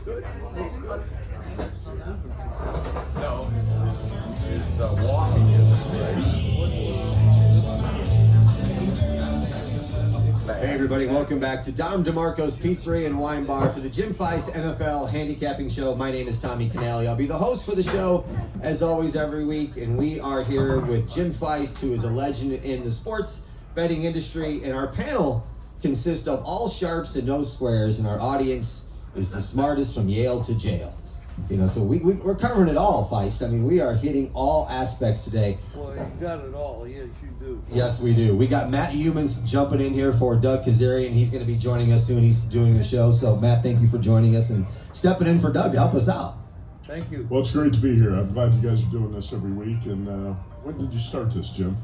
good. Looks good. No, it's walking, Hey everybody, welcome back to Dom DeMarco's Pizzeria and Wine Bar for the Jim Feist NFL Handicapping Show. My name is Tommy Canale. I'll be the host for the show, as always, every week, and we are here with Jim Feist, who is a legend in the sports betting industry, and our panel consists of all sharps and no squares, and our audience is the smartest from Yale to jail. You know, so we're covering it all, Feist. I mean, we are hitting all aspects today. Well, you got it all. Yes, you do. Yes, we do. We got Matt Youmans jumping in here for Doug Kezirian. He's going to be joining us soon. He's doing the show. So, Matt, thank you for joining us and stepping in for Doug to help us out. Thank you. Well, it's great to be here. I'm glad you guys are doing this every week. And when did you start this, Jim?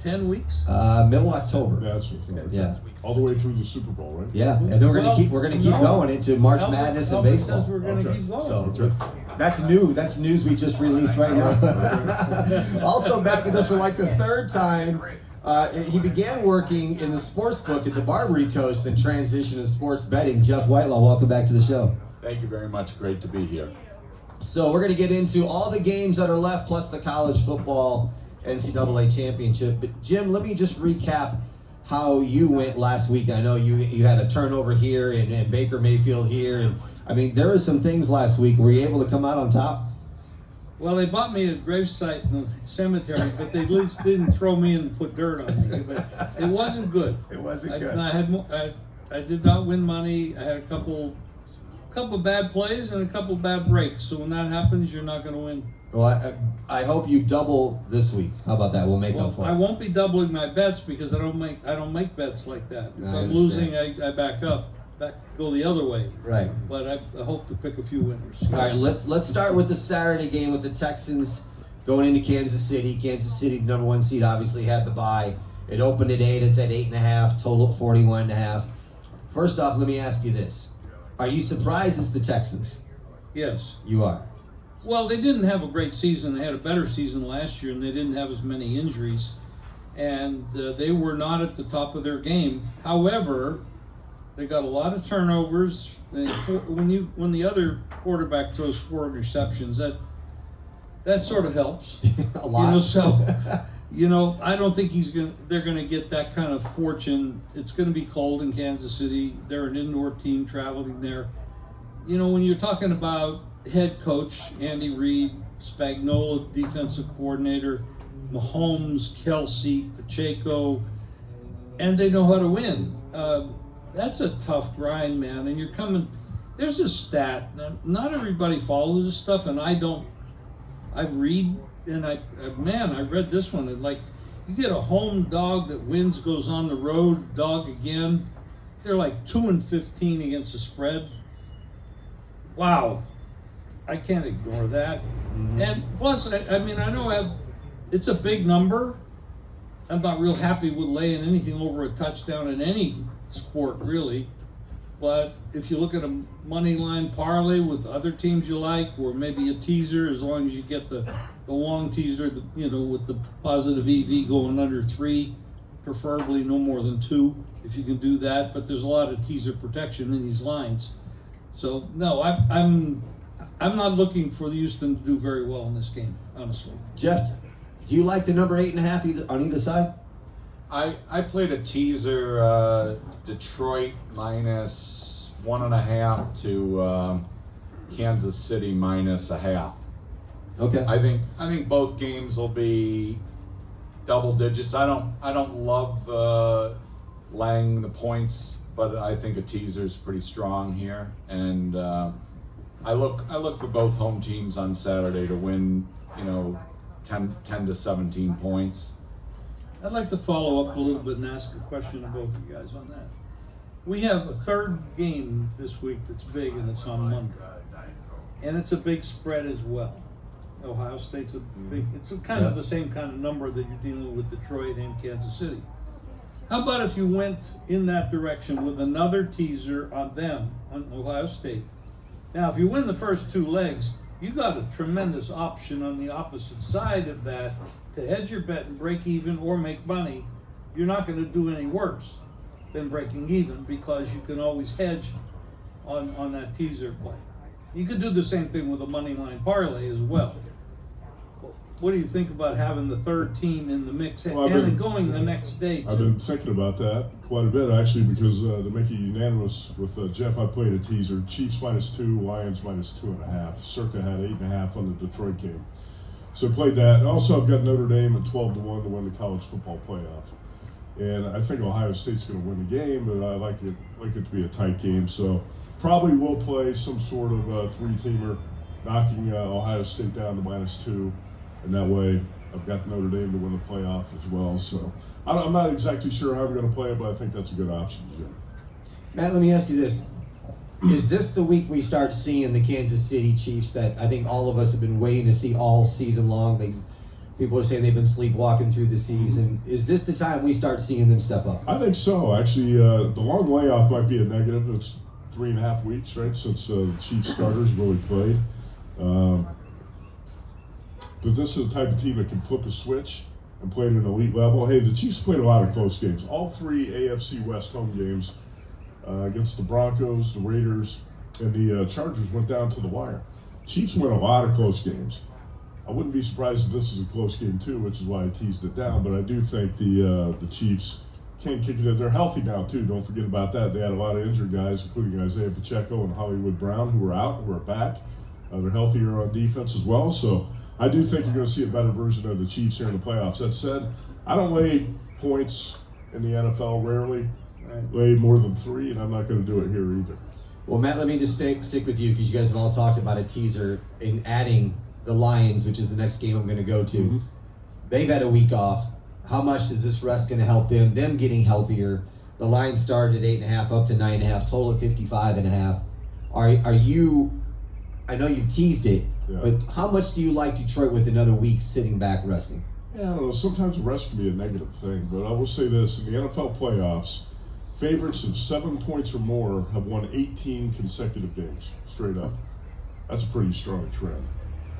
10 weeks. Middle October. That's what's Yeah. All the way through the Super Bowl, right? Yeah, and then we're gonna keep going into March Albert Madness and says baseball. we're going to Okay. keep going. So that's new. That's news we just released right now. Also back with us for like the third time. He began working in the sports book at the Barbary Coast and transitioned to sports betting. Jeff Whitelaw, welcome back to the show. Thank you very much. Great to be here. So we're going to get into all the games that are left, plus the college football NCAA championship. But Jim, let me just recap how you went last week. I know you had a turnover here and Baker Mayfield here, and I mean there were some things last week. Were you able to come out on top? Well, they bought me a gravesite in the cemetery, but they at least didn't throw me and put dirt on me. But it wasn't good. It wasn't good. I did not win money. I had a couple bad plays and a couple bad breaks. So when that happens, you're not going to win. Well, I hope you double this week. How about that? We'll make up for it. I won't be doubling my bets because I don't make bets like that. If I'm losing, I back up. Go the other way. Right. But I hope to pick a few winners. All right, let's start with the Saturday game with the Texans going into Kansas City. Kansas City, the number one seed, obviously had the bye. It opened at 8. It's at 8.5. Total 41.5. First off, let me ask you this: are you surprised it's the Texans? Yes. You are. Well, they didn't have a great season. They had a better season last year, and they didn't have as many injuries. And they were not at the top of their game. However, they got a lot of turnovers. When the other quarterback throws 4 interceptions, that sort of helps. A lot. I don't think they're gonna get that kind of fortune. It's gonna be cold in Kansas City. They're an indoor team traveling there. When you're talking about head coach Andy Reid, Spagnuolo, defensive coordinator, Mahomes, Kelsey, Pacheco, and they know how to win. That's a tough grind, man. And you're coming. There's a stat. Not everybody follows this stuff, and I don't. I read, and I read this one. And like, you get a home dog that wins, goes on the road, dog again. They're like 2-15 against the spread. Wow. I can't ignore that. Mm-hmm. And plus, I know it's a big number. I'm not real happy with laying anything over a touchdown in any sport, really. But if you look at a money line parlay with other teams you like, or maybe a teaser, as long as you get the long teaser, with the positive EV going under 3, preferably no more than 2, if you can do that. But there's a lot of teaser protection in these lines. So no, I'm not looking for Houston to do very well in this game, honestly. Jeff, do you like the number 8.5 on either side? I played a teaser, Detroit minus 1.5 to Kansas City minus 0.5. Okay. I think both games will be double digits. I don't love laying the points, but I think a teaser is pretty strong here, and I look for both home teams on Saturday to win, 10 to 17 points. I'd like to follow up a little bit and ask a question to both of you guys on that. We have a third game this week that's big, and it's on Monday. And it's a big spread as well. Ohio State's it's kind of the same kind of number that you're dealing with Detroit and Kansas City. How about if you went in that direction with another teaser on them, on Ohio State? Now, if you win the first 2 legs, you got a tremendous option on the opposite side of that to hedge your bet and break even or make money. You're not going to do any worse than breaking even because you can always hedge on that teaser play. You could do the same thing with a money line parlay as well. What do you think about having the third team in the mix and then going the next day too? I've been thinking about that quite a bit actually, because to make it unanimous with Jeff, I played a teaser. Chiefs -2, Lions -2.5. Circa had 8.5 on the Detroit game. So I played that. And also I've got Notre Dame at 12-1 to win the college football playoff. And I think Ohio State's going to win the game, but I like it to be a tight game. So probably will play some sort of three-teamer, knocking Ohio State down to -2. And that way, I've got Notre Dame to win the playoff as well. So I'm not exactly sure how we're going to play it, but I think that's a good option, Jim. Matt, let me ask you this. Is this the week we start seeing the Kansas City Chiefs that I think all of us have been waiting to see all season long? People are saying they've been sleepwalking through the season. Is this the time we start seeing them step up? I think so. Actually, the long layoff might be a negative. It's 3.5 weeks, right, since the Chiefs starters really played. But this is the type of team that can flip a switch and play at an elite level. Hey, the Chiefs played a lot of close games. All 3 AFC West home games against the Broncos, the Raiders, and the Chargers went down to the wire. Chiefs win a lot of close games. I wouldn't be surprised if this is a close game too, which is why I teased it down. But I do think the Chiefs can kick it in. They're healthy now too. Don't forget about that. They had a lot of injured guys, including Isaiah Pacheco and Hollywood Brown, who were out, who are back. They're healthier on defense as well. So I do think you're going to see a better version of the Chiefs here in the playoffs. That said, I don't lay points in the NFL rarely. I lay more than 3, and I'm not going to do it here either. Well, Matt, let me just stick with you because you guys have all talked about a teaser in adding the Lions, which is the next game I'm going to go to. Mm-hmm. They've had a week off. How much is this rest going to help them getting healthier? The Lions started at 8.5 up to 9.5, total of 55.5. Are you? I know you've teased it, but how much do you like Detroit with another week sitting back resting? Yeah, I don't know. Sometimes rest can be a negative thing, but I will say this: in the NFL playoffs, favorites of 7 points or more have won 18 consecutive games straight up. That's a pretty strong trend.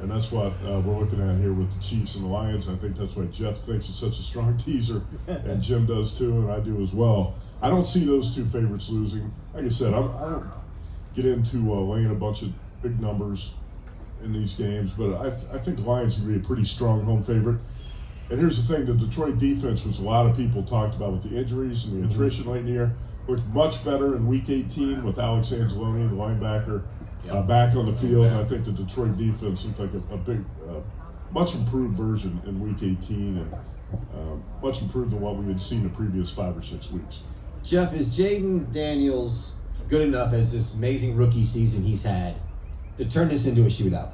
And that's what we're looking at here with the Chiefs and the Lions. I think that's why Jeff thinks it's such a strong teaser, and Jim does too, and I do as well. I don't see those 2 favorites losing. Like I said, I don't get into laying a bunch of big numbers in these games, but I think the Lions can be a pretty strong home favorite. And here's the thing: the Detroit defense, which a lot of people talked about with the injuries and the attrition late in the year, looked much better in Week 18 with Alex Anzalone, the linebacker, back on the field. And I think the Detroit defense looked like a big, much improved version in Week 18, and much improved than what we had seen the previous 5 or 6 weeks. Jeff, is Jaden Daniels good enough as this amazing rookie season he's had to turn this into a shootout?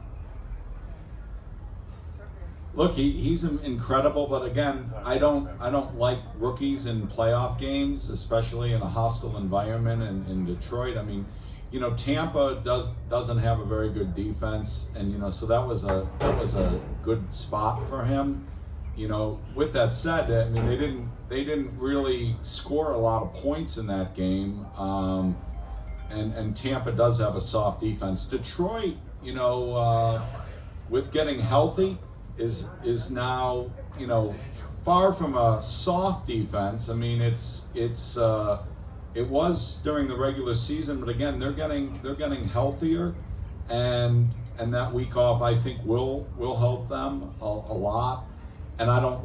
Look, he's incredible, but again, I don't like rookies in playoff games, especially in a hostile environment in Detroit. I mean, you know, Tampa doesn't have a very good defense, and you know, so that was a good spot for him. You know, with that said, I mean, they didn't really score a lot of points in that game, and Tampa does have a soft defense. Detroit, you know, with getting healthy, is now, you know, far from a soft defense. I mean, it was during the regular season, but again, they're getting healthier, and that week off I think will help them a lot. And I don't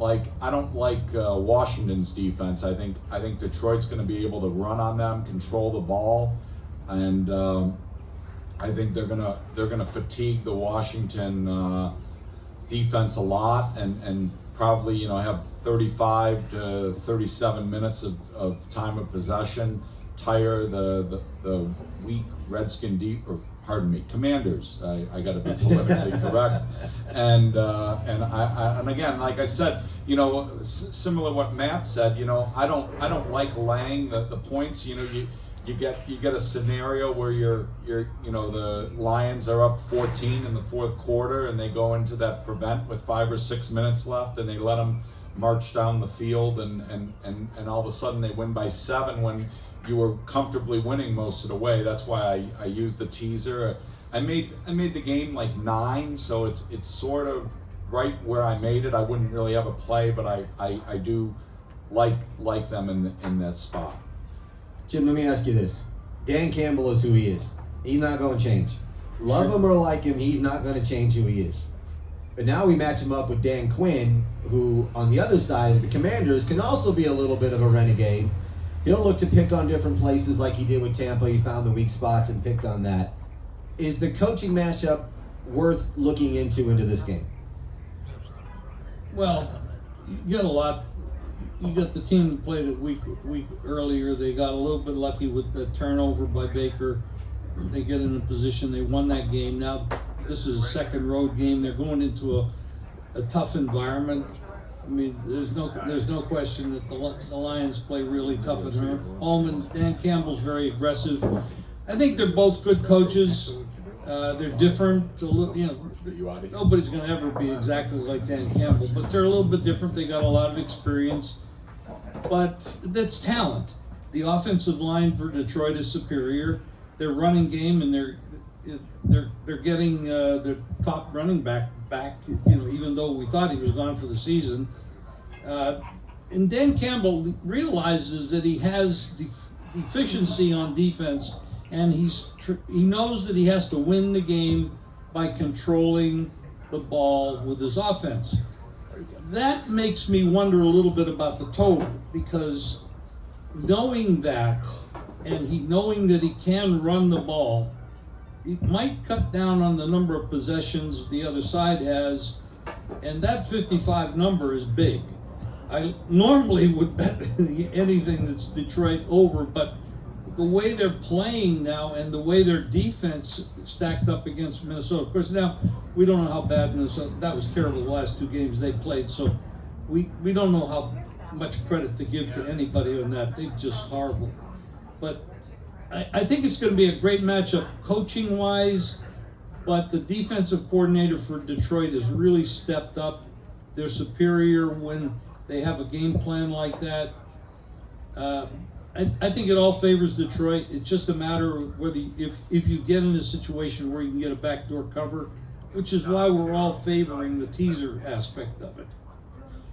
like Washington's defense. I think Detroit's going to be able to run on them, control the ball, and I think they're gonna fatigue the Washington defense a lot, and probably, you know, have 35 to 37 minutes of time of possession, tire the weak Redskin Commanders. I got to be politically correct, and again, like I said, you know, similar to what Matt said, you know, I don't like laying the points. You know, you get a scenario where you're you know, the Lions are up 14 in the fourth quarter, and they go into that prevent with 5 or 6 minutes left, and they let them march down the field, and all of a sudden they win by 7 when you were comfortably winning most of the way. That's why I used the teaser. I made the game like 9, so it's sort of right where I made it. I wouldn't really have a play, but I do like them in that spot. Jim, let me ask you this. Dan Campbell is who he is. He's not going to change. Love him or like him, he's not going to change who he is. But now we match him up with Dan Quinn, who on the other side of the Commanders can also be a little bit of a renegade. He'll look to pick on different places like he did with Tampa. He found the weak spots and picked on that. Is the coaching matchup worth looking into this game? Well, you got a lot. You got the team that played it week earlier. They got a little bit lucky with the turnover by Baker. They get in a position. They won that game. Now this is a second road game. They're going into a tough environment. I mean, there's no question that the Lions play really tough at home. Dan Campbell's very aggressive. I think they're both good coaches. They're different. Nobody's going to ever be exactly like Dan Campbell, but they're a little bit different. They got a lot of experience, but that's talent. The offensive line for Detroit is superior. Their running game, and they're getting their top running back. Even though we thought he was gone for the season, and Dan Campbell realizes that he has deficiency on defense. And he knows that he has to win the game by controlling the ball with his offense. That makes me wonder a little bit about the total, because knowing that, and knowing that he can run the ball, it might cut down on the number of possessions the other side has, and that 55 number is big. I normally would bet anything that's Detroit over, but the way they're playing now and the way their defense stacked up against Minnesota. Of course, now we don't know how bad Minnesota, that was terrible the last two games they played, so we don't know how much credit to give to anybody on that. They're just horrible. But I think it's going to be a great matchup coaching-wise, but the defensive coordinator for Detroit has really stepped up. They're superior when they have a game plan like that. I think it all favors Detroit. It's just a matter of whether if you get in a situation where you can get a backdoor cover, which is why we're all favoring the teaser aspect of it.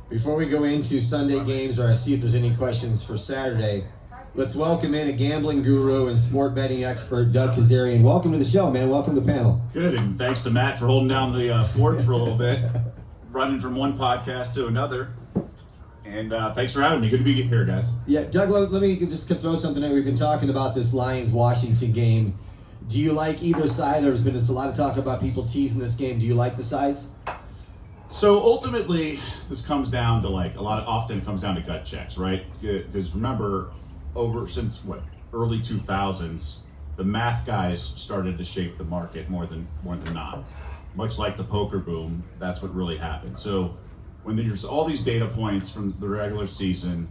Before we go into Sunday games, or see if there's any questions for Saturday, let's welcome in a gambling guru and sport betting expert, Doug Kezirian. Welcome to the show, man. Welcome to the panel. Good, and thanks to Matt for holding down the fort for a little bit, running from one podcast to another. And thanks for having me. Good to be here, guys. Yeah, Doug, let me just throw something in. We've been talking about this Lions-Washington game. Do you like either side? There's been a lot of talk about people teasing this game. Do you like the sides? So ultimately, this comes down to often it comes down to gut checks, right? Because remember, since early 2000s, the math guys started to shape the market more than not. Much like the poker boom, that's what really happened. So when there's all these data points from the regular season,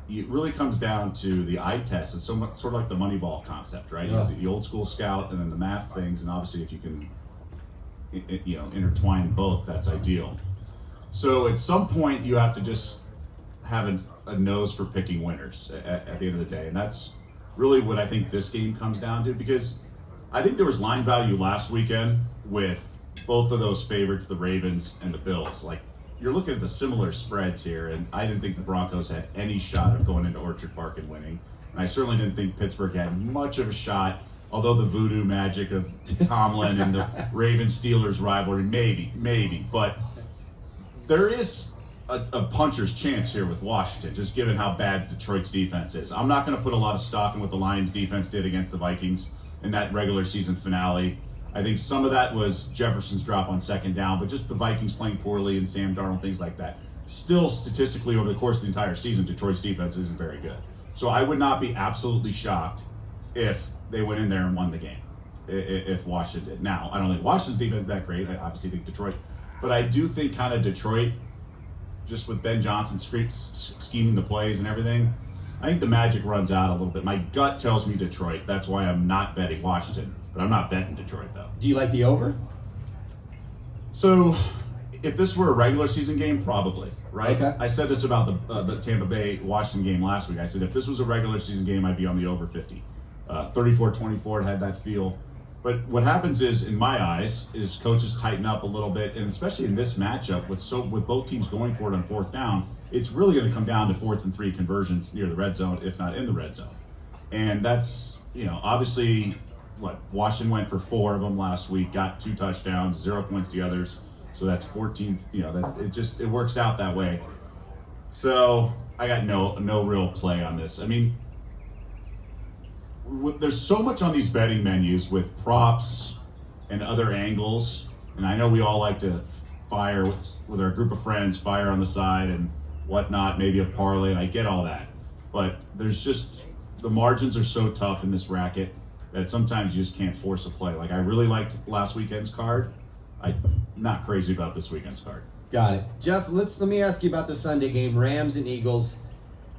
it really comes down to the eye test. It's sort of like the Moneyball concept, right? Yeah. The old school scout and then the math things, and obviously if you can intertwine both, that's ideal. So at some point you have to just have a nose for picking winners at the end of the day, and that's really what I think this game comes down to, because I think there was line value last weekend with both of those favorites, the Ravens and the Bills. Like, you're looking at the similar spreads here, and I didn't think the Broncos had any shot of going into Orchard Park and winning. And I certainly didn't think Pittsburgh had much of a shot, although the voodoo magic of Tomlin and the Ravens-Steelers rivalry, maybe. But there is a puncher's chance here with Washington, just given how bad Detroit's defense is. I'm not going to put a lot of stock in what the Lions defense did against the Vikings in that regular season finale. I think some of that was Jefferson's drop on second down, but just the Vikings playing poorly and Sam Darnold, things like that. Still, statistically, over the course of the entire season, Detroit's defense isn't very good. So I would not be absolutely shocked if they went in there and won the game, if Washington did. Now, I don't think Washington's defense is that great. I obviously think Detroit. But I do think kind of Detroit, just with Ben Johnson scheming the plays and everything, I think the magic runs out a little bit. My gut tells me Detroit. That's why I'm not betting Washington. But I'm not betting Detroit, though. Do you like the over? So, if this were a regular season game, probably, right? Okay. I said this about the Tampa Bay Washington game last week. I said if this was a regular season game, I'd be on the over 50. 34-24, it had that feel. But what happens is, in my eyes, is coaches tighten up a little bit, and especially in this matchup with both teams going for it on fourth down, it's really going to come down to 4th and 3 conversions near the red zone, if not in the red zone. And that's, obviously, Washington went for 4 of them last week, got 2 touchdowns, 0 points the others. So that's 14, it works out that way. So I got no real play on this. I mean, there's so much on these betting menus with props and other angles. And I know we all like to fire with our group of friends, fire on the side and whatnot, maybe a parlay, and I get all that. But there's just, the margins are so tough in this racket that sometimes you just can't force a play. Like, I really liked last weekend's card. I'm not crazy about this weekend's card. Got it. Jeff, let me ask you about the Sunday game, Rams and Eagles.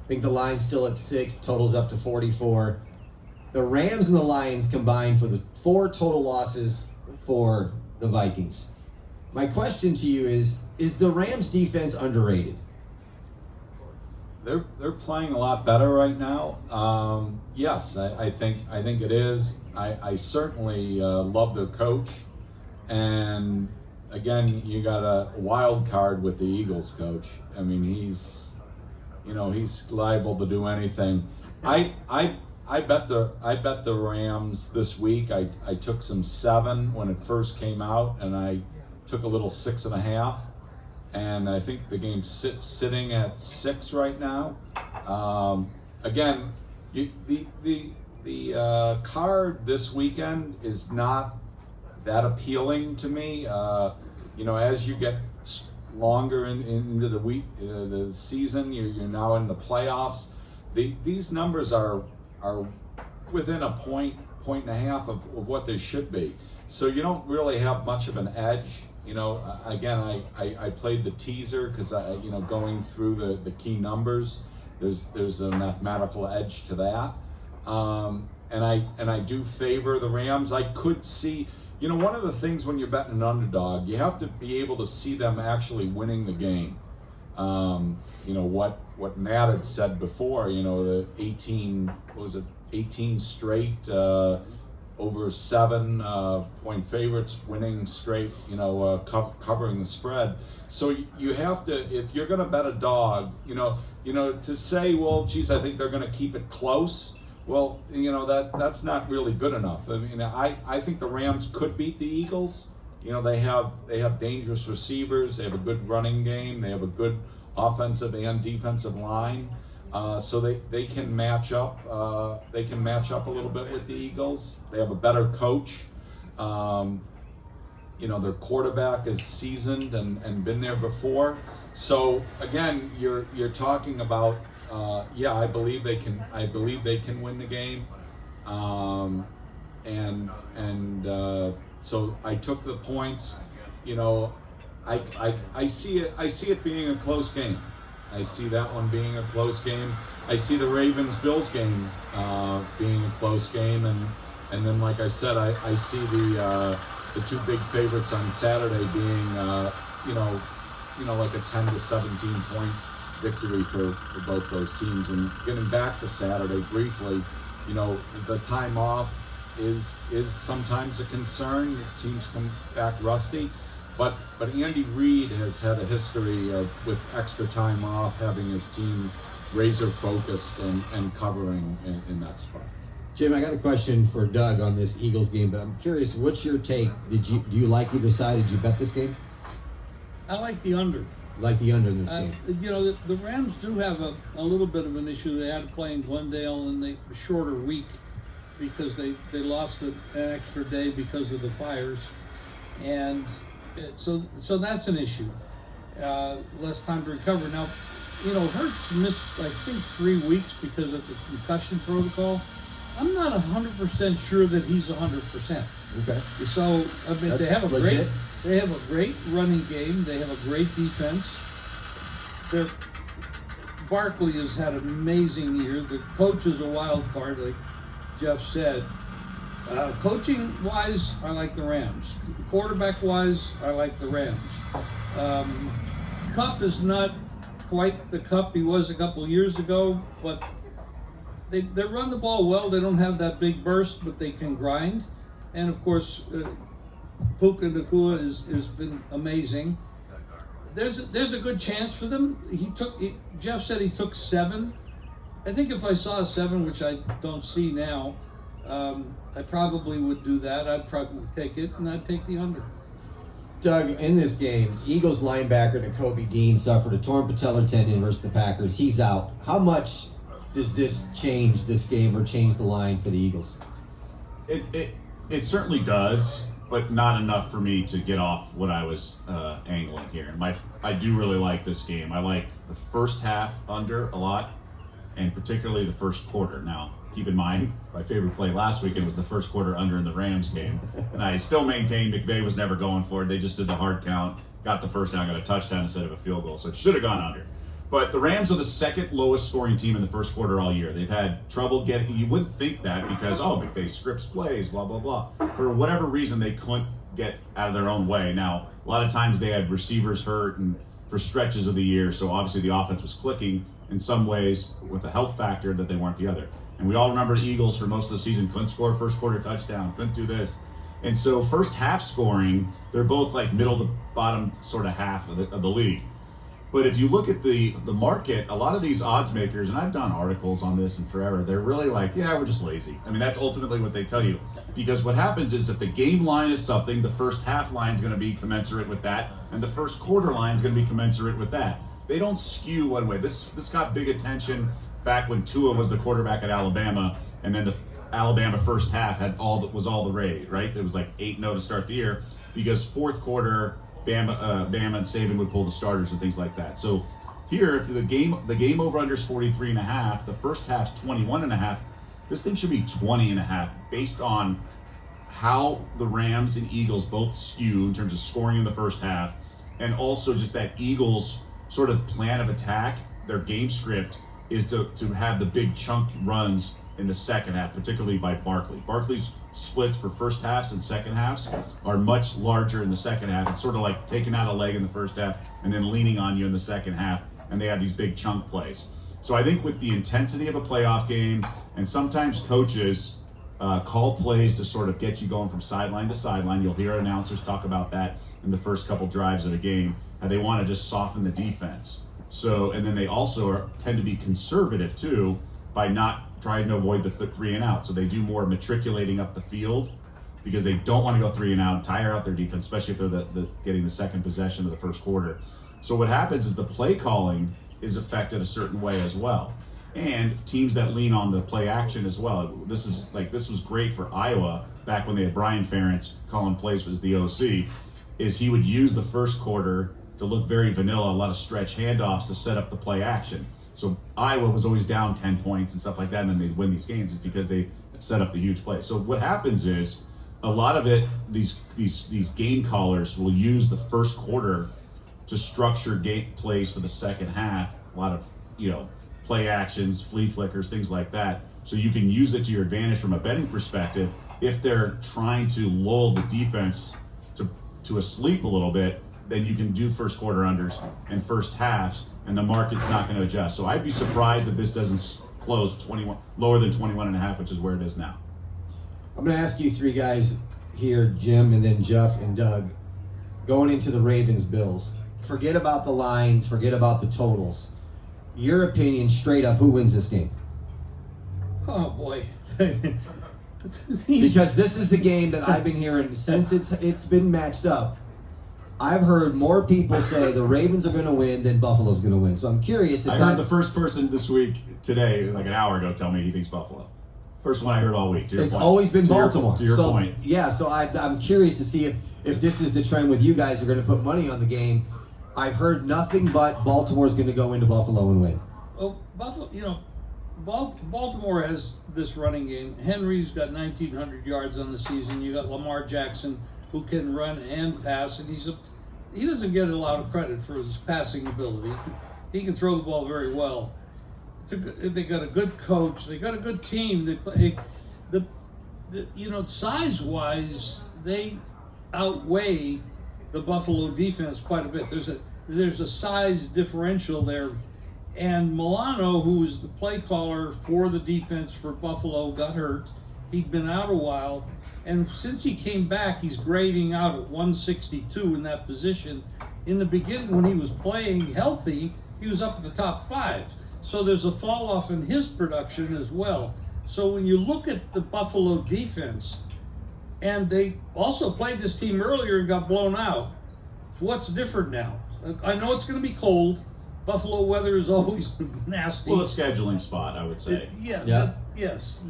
I think the line's still at 6, totals up to 44. The Rams and the Lions combined for the 4 total losses for the Vikings. My question to you is the Rams defense underrated? They're playing a lot better right now. Yes, I think it is. I certainly love their coach, and again, you got a wild card with the Eagles coach. I mean, he's liable to do anything. I bet the Rams this week. I took some 7 when it first came out, and I took a little 6.5. And I think the game's sitting at 6 right now. Again, the card this weekend is not that appealing to me. As you get longer into the week, the season, you're now in the playoffs. These numbers are within a point and a half of what they should be. So you don't really have much of an edge. Again, I played the teaser because going through the key numbers, there's a mathematical edge to that, and I do favor the Rams. I could see, one of the things when you're betting an underdog, you have to be able to see them actually winning the game. What Matt had said before, the 18 straight over 7 point favorites winning straight, covering the spread. So you have to, if you're going to bet a dog, to say, well, geez, I think they're going to keep it close. Well, that's not really good enough. I mean, I think the Rams could beat the Eagles. They have dangerous receivers. They have a good running game. They have a good offensive and defensive line. So they can match up. They can match up a little bit with the Eagles. They have a better coach. Their quarterback is seasoned and been there before. So again, you're talking about. I believe they can. I believe they can win the game. So I took the points. I see it. I see it being a close game. I see that one being a close game. I see the Ravens-Bills game being a close game, and then, like I said, I see the 2 big favorites on Saturday being, like a 10 to 17 point victory for both those teams. And getting back to Saturday briefly, the time off is sometimes a concern. Teams come back rusty. But Andy Reid has had a history of, with extra time off, having his team razor focused and covering in that spot. Jim, I got a question for Doug on this Eagles game, but I'm curious, what's your take? Do you like either side? Did you bet this game? I like the under. Like the under in this game? The Rams do have a little bit of an issue. They had to play in Glendale in a shorter week because they lost an extra day because of the fires. And so that's an issue. Less time to recover. Now, Hurts missed, I think, 3 weeks because of the concussion protocol. I'm not 100% sure that he's 100%. Okay. So, I mean, That's they have a legit. great running game. They have a great defense. Barkley has had an amazing year. The coach is a wild card, like Jeff said. Coaching-wise, I like the Rams. Quarterback-wise, I like the Rams. Kupp is not quite the Kupp he was a couple of years ago, but they run the ball well. They don't have that big burst, but they can grind. And, of course, Puka Nacua has been amazing. There's a good chance for them. Jeff said he took 7. I think if I saw a 7, which I don't see now, I probably would do that. I'd probably take it, and I'd take the under. Doug, in this game, Eagles linebacker Nakobe Dean suffered a torn patellar tendon versus the Packers. He's out. How much does this change this game or change the line for the Eagles? It certainly does, but not enough for me to get off what I was angling here. And I do really like this game. I like the first half under a lot, and particularly the first quarter. Now, keep in mind, my favorite play last weekend was the first quarter under in the Rams game. And I still maintain McVay was never going for it. They just did the hard count, got the first down, got a touchdown instead of a field goal. So it should have gone under. But the Rams are the second lowest scoring team in the first quarter all year. They've had trouble getting, you wouldn't think that because, McVay scripts plays, blah, blah, blah. For whatever reason, they couldn't get out of their own way. Now, a lot of times they had receivers hurt and for stretches of the year. So obviously the offense was clicking in some ways with the health factor that they weren't the other. And we all remember the Eagles for most of the season couldn't score first quarter touchdown, couldn't do this. And so first half scoring, they're both like middle to bottom sort of half of the league. But if you look at the market, a lot of these odds makers, and I've done articles on this and forever, they're really like, we're just lazy. I mean, that's ultimately what they tell you. Because what happens is if the game line is something, the first half line is going to be commensurate with that, and the first quarter line is going to be commensurate with that. They don't skew one way. This got big attention back when Tua was the quarterback at Alabama, and then the Alabama first half was all the rage, right? It was like 8-0 to start the year because fourth quarter Bama and Saban would pull the starters and things like that. So here, if the game over under is 43.5, the first half's 21.5. This thing should be 20.5 based on how the Rams and Eagles both skew in terms of scoring in the first half, and also just that Eagles sort of plan of attack, their game script is to have the big chunk runs in the second half, particularly by Barkley. Barkley's splits for first halves and second halves are much larger in the second half. It's sort of like taking out a leg in the first half and then leaning on you in the second half, and they have these big chunk plays. So I think with the intensity of a playoff game, and sometimes coaches call plays to sort of get you going from sideline to sideline. You'll hear announcers talk about that in the first couple drives of the game, and they want to just soften the defense. So, and then they also tend to be conservative too by not trying to avoid the 3 and out. So they do more matriculating up the field because they don't want to go 3 and out and tire out their defense, especially if they're getting the second possession of the first quarter. So what happens is the play calling is affected a certain way as well. And teams that lean on the play action as well. This was great for Iowa back when they had Brian Ferentz calling plays as the OC, is he would use the first quarter to look very vanilla, a lot of stretch handoffs to set up the play action. So Iowa was always down 10 points and stuff like that, and then they'd win these games is because they set up the huge play. So what happens is a lot of it, these game callers will use the first quarter to structure game plays for the second half. A lot of play actions, flea flickers, things like that. So you can use it to your advantage from a betting perspective if they're trying to lull the defense to a sleep a little bit. Then you can do first quarter unders and first halves, and the market's not going to adjust. So I'd be surprised if this doesn't close lower than 21.5, which is where it is now. I'm going to ask you three guys here, Jim, and then Jeff and Doug, going into the Ravens-Bills. Forget about the lines, forget about the totals. Your opinion, straight up, who wins this game? Oh boy. Because this is the game that I've been hearing since it's been matched up. I've heard more people say the Ravens are going to win than Buffalo's going to win. So I'm curious. I heard the first person today, like an hour ago, tell me he thinks Buffalo. First one I heard all week. It's always been Baltimore. To your point. Yeah, so I'm curious to see if this is the trend with you guys who are going to put money on the game. I've heard nothing but Baltimore's going to go into Buffalo and win. Well, Buffalo, Baltimore has this running game. Henry's got 1,900 yards on the season. You got Lamar Jackson, who can run and pass, and he doesn't get a lot of credit for his passing ability. He can throw the ball very well. They got a good coach. They got a good team. They play size-wise, they outweigh the Buffalo defense quite a bit. There's a size differential there. And Milano, who was the play caller for the defense for Buffalo, got hurt. He'd been out a while. And since he came back, he's grading out at 162 in that position. In the beginning, when he was playing healthy, he was up at the top 5. So there's a fall off in his production as well. So when you look at the Buffalo defense, and they also played this team earlier and got blown out, what's different now? I know it's going to be cold. Buffalo weather is always nasty. Well, a scheduling spot, I would say. Yes,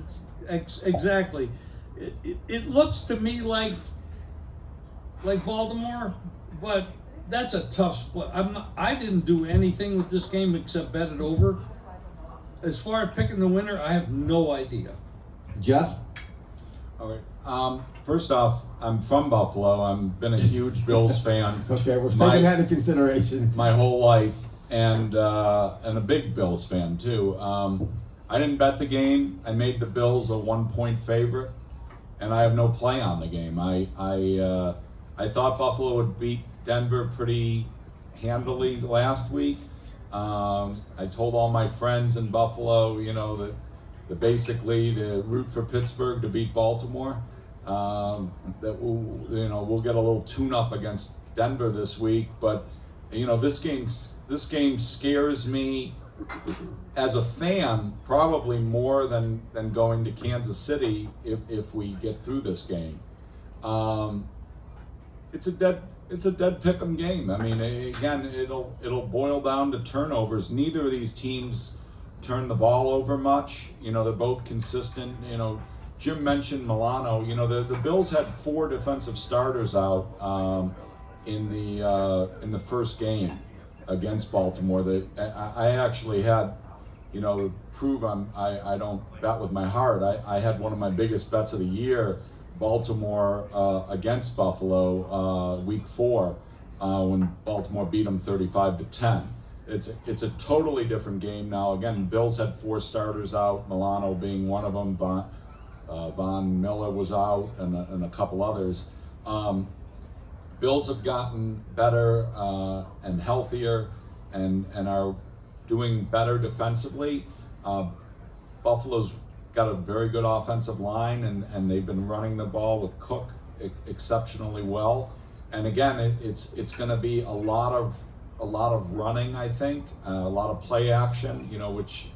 exactly. It looks to me like Baltimore, but that's a tough split. I didn't do anything with this game except bet it over. As far as picking the winner, I have no idea. Jeff? All right. First off, I'm from Buffalo. I've been a huge Bills fan. Okay, we're taking that into consideration. My whole life, and a big Bills fan too. I didn't bet the game. I made the Bills a 1-point favorite, and I have no play on the game. I thought Buffalo would beat Denver pretty handily last week. I told all my friends in Buffalo, that basically to root for Pittsburgh to beat Baltimore. That we'll get a little tune-up against Denver this week, but this game scares me as a fan probably more than going to Kansas City if we get through this game. It's a dead pick'em game. I mean, again, it'll boil down to turnovers. Neither of these teams turn the ball over much. They're both consistent. Jim mentioned Milano. The Bills had 4 defensive starters out in the first game against Baltimore. That I actually had, prove I don't bet with my heart. I had one of my biggest bets of the year, Baltimore against Buffalo, week 4, when Baltimore beat them 35-10. It's a totally different game now. Again, Bills had 4 starters out, Milano being one of them. Von Miller was out, and a couple others. Bills have gotten better and healthier, and are doing better defensively. Buffalo's got a very good offensive line, and they've been running the ball with Cook exceptionally well. And again, it's going to be a lot of running, I think, a lot of play action, which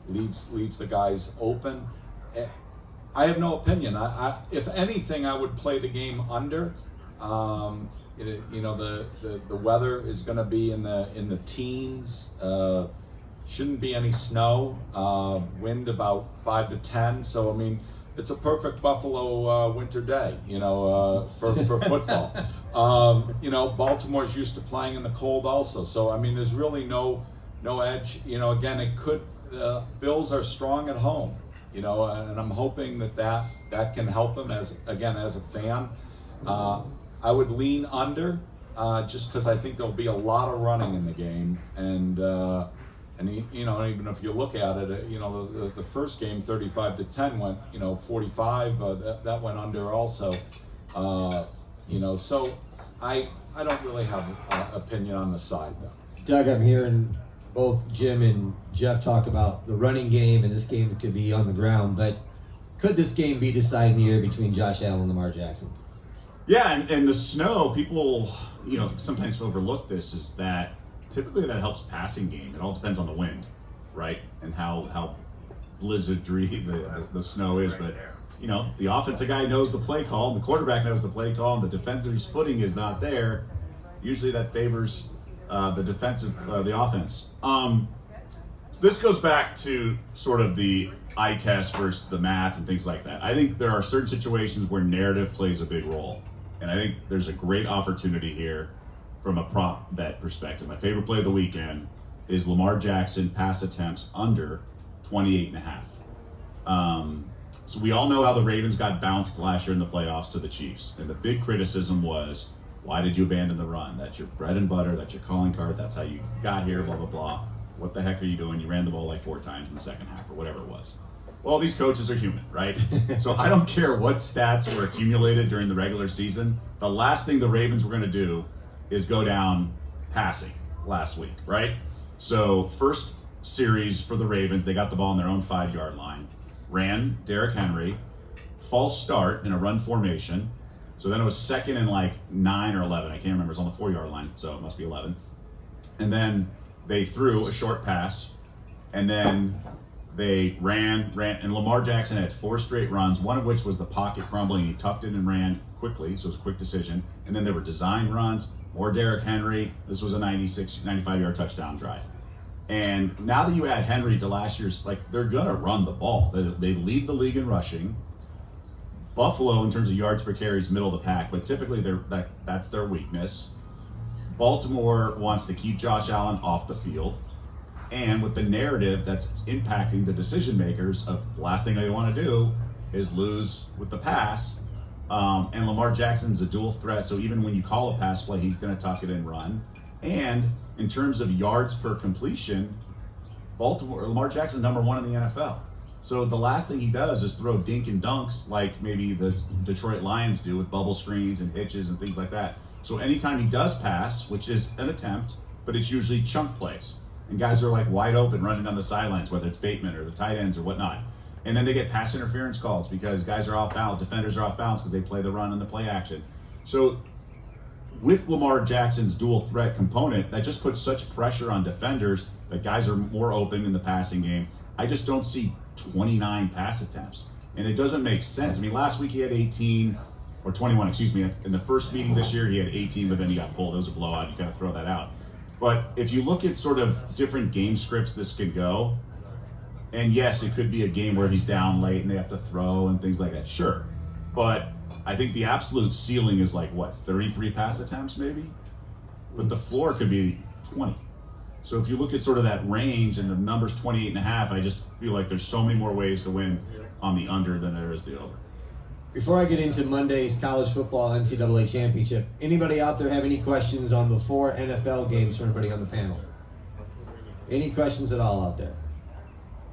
leaves the guys open. I have no opinion. I if anything, I would play the game under. The weather is going to be in the teens. Shouldn't be any snow. Wind about 5 to 10. So I mean, it's a perfect Buffalo winter day. For football. Baltimore's used to playing in the cold also. So I mean, there's really no edge. Again, it could. Bills are strong at home. And I'm hoping that can help them as a fan. I would lean under, just because I think there'll be a lot of running in the game, and even if you look at it, the first game 35-10 went 45, that went under also, so I don't really have an opinion on the side though. Doug, I'm hearing both Jim and Jeff talk about the running game, and this game could be on the ground, but could this game be deciding the year between Josh Allen and Lamar Jackson? Yeah, and the snow, people, sometimes overlook this, is that typically that helps passing game. It all depends on the wind, right? And how blizzardry the snow is. But, the offensive guy knows the play call, and the quarterback knows the play call, and the defender's footing is not there. Usually that favors the offense. This goes back to sort of the eye test versus the math and things like that. I think there are certain situations where narrative plays a big role. And I think there's a great opportunity here from a prop bet perspective. My favorite play of the weekend is Lamar Jackson pass attempts under 28.5. So we all know how the Ravens got bounced last year in the playoffs to the Chiefs. And the big criticism was, why did you abandon the run? That's your bread and butter. That's your calling card. That's how you got here, blah, blah, blah. What the heck are you doing? You ran the ball like 4 times in the second half or whatever it was. Well, these coaches are human, right? So I don't care what stats were accumulated during the regular season. The last thing the Ravens were going to do is go down passing last week, right? So first series for the Ravens, they got the ball on their own 5-yard line, ran Derrick Henry, false start in a run formation. So then it was second and like 9 or 11. I can't remember. It's on the 4-yard line, so it must be 11. And then they threw a short pass and then they ran, and Lamar Jackson had 4 straight runs, one of which was the pocket crumbling. He tucked it and ran quickly, so it was a quick decision. And then there were design runs, more Derrick Henry. This was a 95-yard touchdown drive. And now that you add Henry to last year's, like, they're going to run the ball. They lead the league in rushing. Buffalo, in terms of yards per carry, is middle of the pack, but typically that's their weakness. Baltimore wants to keep Josh Allen off the field. And with the narrative that's impacting the decision makers of the last thing they want to do is lose with the pass. And Lamar Jackson's a dual threat, so even when you call a pass play, he's going to tuck it and run. And in terms of yards per completion, Lamar Jackson's number 1 in the NFL. So the last thing he does is throw dink and dunks like maybe the Detroit Lions do with bubble screens and hitches and things like that. So anytime he does pass, which is an attempt, but it's usually chunk plays. And guys are like wide open running down the sidelines, whether it's Bateman or the tight ends or whatnot. And then they get pass interference calls because guys are off balance, defenders are off balance because they play the run and the play action. So with Lamar Jackson's dual threat component, that just puts such pressure on defenders that guys are more open in the passing game. I just don't see 29 pass attempts. And it doesn't make sense. I mean, last week he had 18, or 21, excuse me. In the first meeting this year, he had 18, but then he got pulled. It was a blowout. You got to throw that out. But if you look at sort of different game scripts this could go, and yes, it could be a game where he's down late and they have to throw and things like that. Sure. But I think the absolute ceiling is like, what, 33 pass attempts maybe? But the floor could be 20. So if you look at sort of that range and the number's 28.5, I just feel like there's so many more ways to win on the under than there is the over. Before I get into Monday's college football NCAA championship, anybody out there have any questions on the 4 NFL games for anybody on the panel? Any questions at all out there?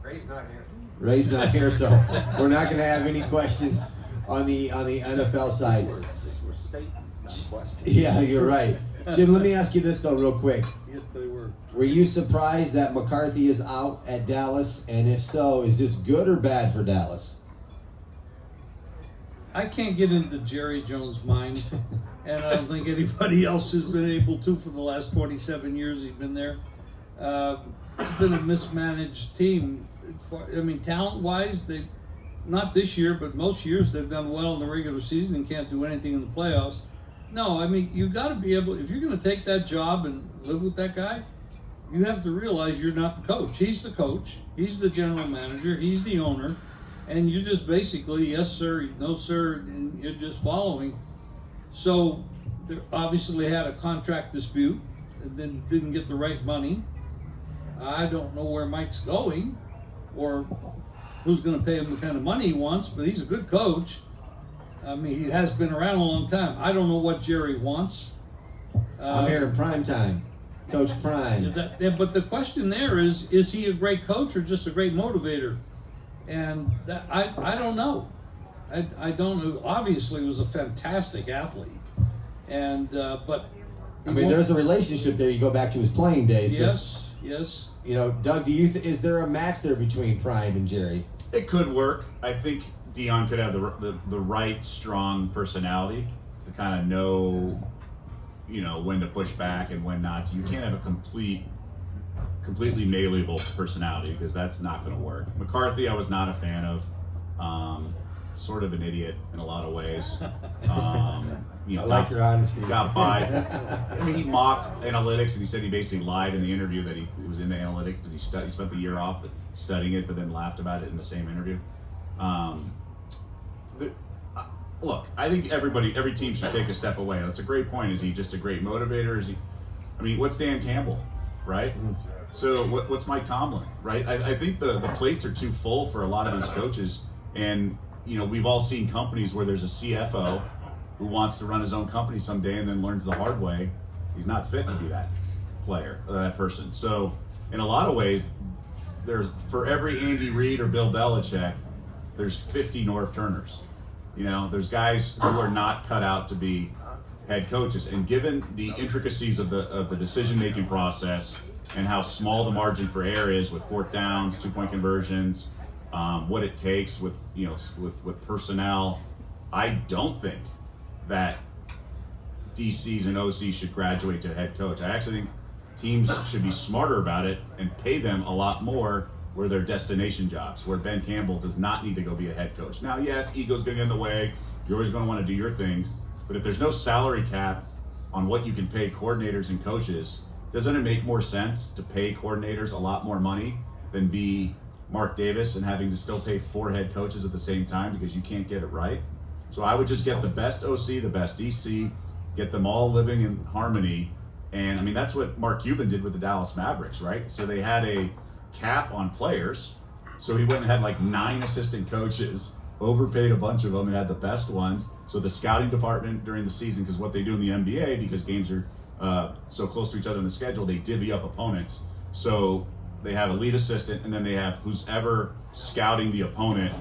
Ray's not here. Ray's not here, so we're not going to have any questions on the NFL side. These were statements, not questions. Yeah, you're right. Jim, let me ask you this though real quick. Yes, they were. Were you surprised that McCarthy is out at Dallas? And if so, is this good or bad for Dallas? I can't get into Jerry Jones' mind, and I don't think anybody else has been able to for the last 27 years he's been there. It's been a mismanaged team. I mean, talent-wise, they not this year, but most years they've done well in the regular season and can't do anything in the playoffs. No, I mean, you got to be able, if you're going to take that job and live with that guy, you have to realize you're not the coach. He's the coach. He's the general manager. He's the owner. And you're just basically, yes, sir, no, sir, and you're just following. So they obviously had a contract dispute and then didn't get the right money. I don't know where Mike's going or who's going to pay him the kind of money he wants, but he's a good coach. I mean, he has been around a long time. I don't know what Jerry wants. I'm here in prime time. Coach Prime. But the question there is he a great coach or just a great motivator? And that I don't know. I don't know. Obviously, he was a fantastic athlete. And but I mean, there's a relationship there. You go back to his playing days. Yes, yes. You know, Doug, do you is there a match there between Prime and Jerry? It could work. I think Dion could have the right strong personality to kind of know, you know, when to push back and when not. You can't have a completely malleable personality because that's not going to work. McCarthy, I was not a fan of. Sort of an idiot in a lot of ways. You know, I like your honesty. Got by. I mean, he mocked analytics, and he said he basically lied in the interview that he was into analytics because he spent the year off studying it, but then laughed about it in the same interview. Look, I think every team should take a step away. That's a great point. Is he just a great motivator? Is he? I mean, what's Dan Campbell, right? So what's Mike Tomlin, right? I think the plates are too full for a lot of these coaches, and you know, we've all seen companies where there's a CFO who wants to run his own company someday and then learns the hard way he's not fit to be that player or that person. So in a lot of ways, there's for every Andy Reid or Bill Belichick, there's 50 Norv Turners. You know, there's guys who are not cut out to be head coaches. And given the intricacies of the decision-making process and how small the margin for error is with fourth downs, 2-point conversions, what it takes with personnel, I don't think that DCs and OCs should graduate to head coach. I actually think teams should be smarter about it and pay them a lot more where they're destination jobs, where Ben Campbell does not need to go be a head coach. Now, yes, ego's going to get in the way. You're always going to want to do your things. But if there's no salary cap on what you can pay coordinators and coaches, doesn't it make more sense to pay coordinators a lot more money than be Mark Davis and having to still pay 4 head coaches at the same time because you can't get it right? So I would just get the best OC, the best DC, get them all living in harmony. And I mean, that's what Mark Cuban did with the Dallas Mavericks, right? So they had a cap on players. So he went and had like 9 assistant coaches, overpaid a bunch of them, and had the best ones. So the scouting department during the season, because what they do in the NBA, because games are so close to each other in the schedule, they divvy up opponents. So they have a lead assistant, and then they have who's ever scouting the opponent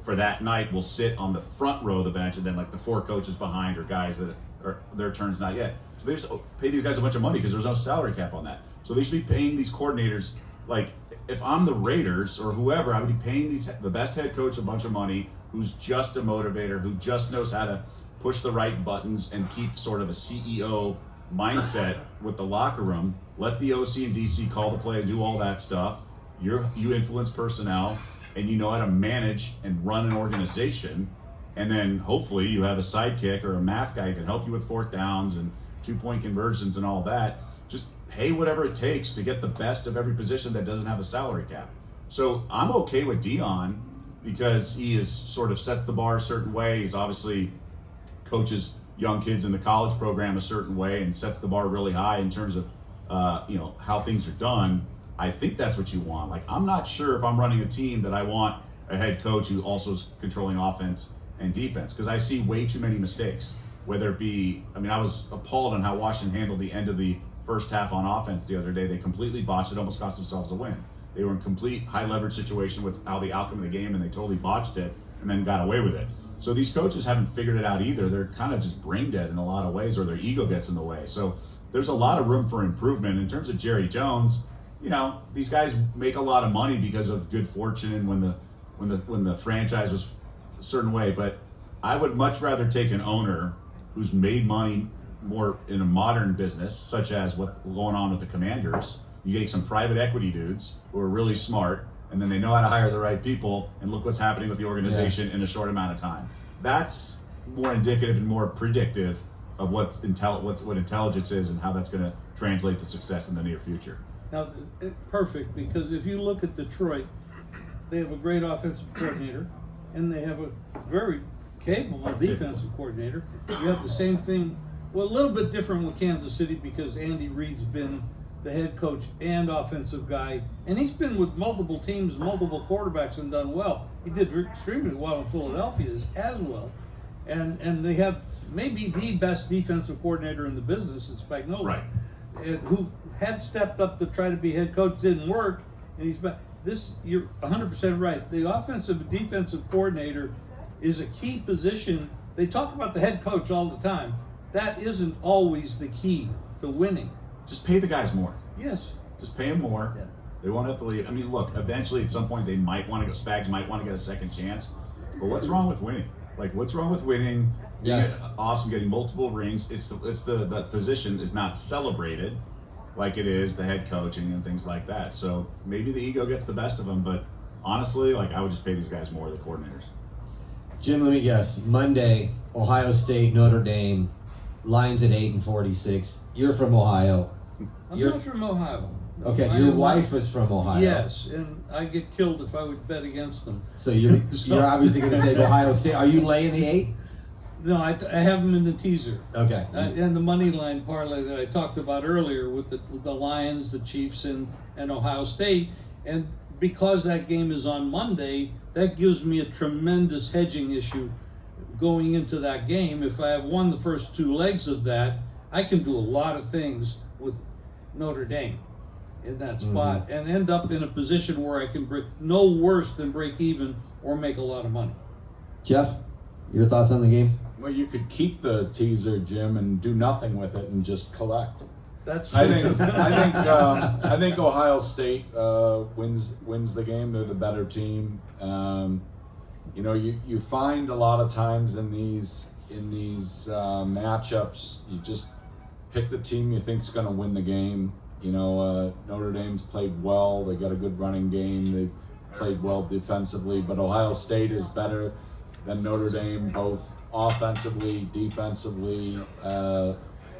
for that night will sit on the front row of the bench, and then like the 4 coaches behind or guys that are their turn's not yet. So they just pay these guys a bunch of money because there's no salary cap on that. So they should be paying these coordinators, like if I'm the Raiders or whoever, I would be paying the best head coach a bunch of money who's just a motivator, who just knows how to push the right buttons and keep sort of a CEO mindset with the locker room. Let the OC and DC call the play and do all that stuff. You influence personnel and you know how to manage and run an organization. And then hopefully you have a sidekick or a math guy who can help you with 4th downs and 2-point conversions and all that. Just pay whatever it takes to get the best of every position that doesn't have a salary cap. So I'm okay with Dion because he is sort of sets the bar a certain way. He's obviously coaches young kids in the college program a certain way and sets the bar really high in terms of how things are done. I think that's what you want. Like, I'm not sure if I'm running a team that I want a head coach who also is controlling offense and defense, because I see way too many mistakes. Whether it be, I mean, I was appalled on how Washington handled the end of the first half on offense the other day. They completely botched it, almost cost themselves a win. They were in complete high leverage situation with how the outcome of the game, and they totally botched it and then got away with it. So these coaches haven't figured it out either. They're kind of just brain dead in a lot of ways, or their ego gets in the way. So there's a lot of room for improvement. In terms of Jerry Jones, these guys make a lot of money because of good fortune when the franchise was a certain way. But I would much rather take an owner who's made money more in a modern business, such as what's going on with the Commanders. You get some private equity dudes who are really smart, and then they know how to hire the right people, and look what's happening with the organization in a short amount of time. That's more indicative and more predictive of what intelligence is and how that's going to translate to success in the near future. Now, perfect, because if you look at Detroit, they have a great offensive coordinator, and they have a very capable defensive coordinator. You have the same thing, well, a little bit different with Kansas City because Andy Reid's been the head coach and offensive guy, and he's been with multiple teams, multiple quarterbacks, and done well. He did extremely well in Philadelphia as well, and they have maybe the best defensive coordinator in the business in Spagnuolo, Right? Who had stepped up to try to be head coach, didn't work, and he's back. You're 100% right. The offensive and defensive coordinator is a key position. They talk about the head coach all the time. That isn't always the key to winning. Just pay the guys more. Yes. Just pay them more. Yeah. They won't have to leave. I mean, look, eventually at some point they might want to go, Spags might want to get a second chance. But what's wrong with winning? Like, what's wrong with winning? Yes. Awesome, getting multiple rings. The position is not celebrated like it is the head coaching and things like that. So maybe the ego gets the best of them, but honestly, like, I would just pay these guys more, the coordinators. Jim, let me guess. Monday, Ohio State, Notre Dame, Lions at 8-46. You're from Ohio. I'm not from Ohio. Okay, I your am wife not. is from Ohio. Yes, and I get killed if I would bet against them. So you're obviously going to take Ohio State. Are you laying the 8? No, I have them in the teaser. Okay. And the money line parlay that I talked about earlier with the Lions, the Chiefs, and Ohio State. And because that game is on Monday, that gives me a tremendous hedging issue going into that game. If I have won the first 2 legs of that, I can do a lot of things with Notre Dame in that spot and end up in a position where I can break no worse than break even or make a lot of money. Jeff, your thoughts on the game? Well, you could keep the teaser, Jim, and do nothing with it and just collect. That's I think Ohio State wins the game. They're the better team. You find a lot of times in these matchups, you just pick the team you think is going to win the game, Notre Dame's played well. They got a good running game. They played well defensively, but Ohio State is better than Notre Dame, both offensively, defensively.